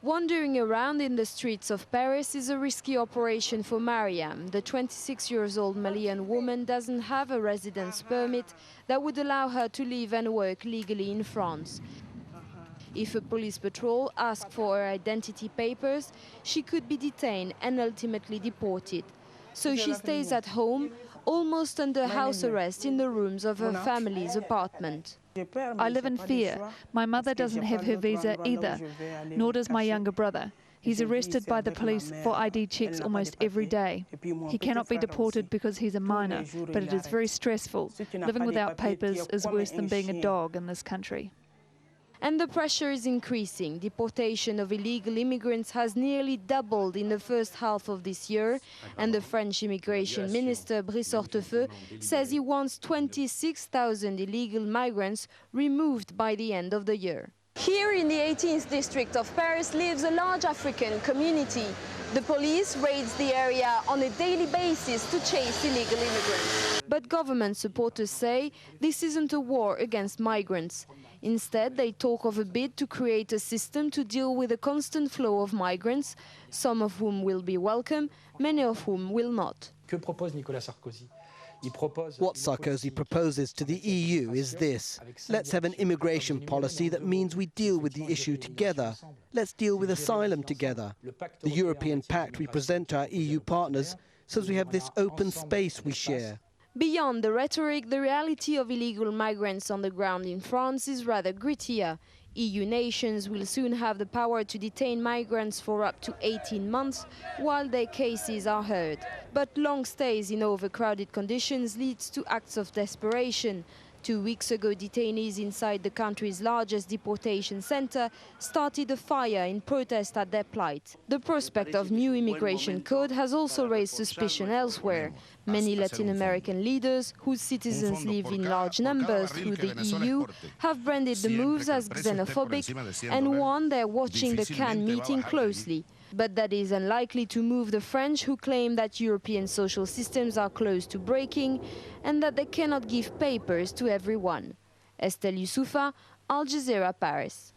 Wandering around in the streets of Paris is a risky operation for Mariam. The 26-year-old Malian woman doesn't have a residence permit that would allow her to live and work legally in France. If a police patrol asks for her identity papers, she could be detained and ultimately deported. So she stays at home, almost under house arrest in the rooms of her family's apartment. I live in fear. My mother doesn't have her visa either, nor does my younger brother. He's arrested by the police for ID checks almost every day. He cannot be deported because he's a minor, but it is very stressful. Living without papers is worse than being a dog in this country. And the pressure is increasing. Deportation of illegal immigrants has nearly doubled in the first half of this year, and the French immigration minister, Brice Hortefeux, says he wants 26,000 illegal migrants removed by the end of the year. Here in the 18th district of Paris lives a large African community. The police raids the area on a daily basis to chase illegal immigrants. But government supporters say this isn't a war against migrants. Instead, they talk of a bid to create a system to deal with a constant flow of migrants, some of whom will be welcome, many of whom will not. What Sarkozy proposes to the EU is this. Let's have an immigration policy that means we deal with the issue together. Let's deal with asylum together. The European pact we present to our EU partners says we have this open space we share. Beyond the rhetoric, the reality of illegal migrants on the ground in France is rather grittier. EU nations will soon have the power to detain migrants for up to 18 months while their cases are heard. But long stays in overcrowded conditions leads to acts of desperation. 2 weeks ago, detainees inside the country's largest deportation center started a fire in protest at their plight. The prospect of new immigration code has also raised suspicion elsewhere. Many Latin American leaders, whose citizens live in large numbers through the EU, have branded the moves as xenophobic and warned they're watching the Cannes meeting closely. But that is unlikely to move the French, who claim that European social systems are close to breaking and that they cannot give papers to everyone. Estelle Yousouffa, Jazeera, Paris.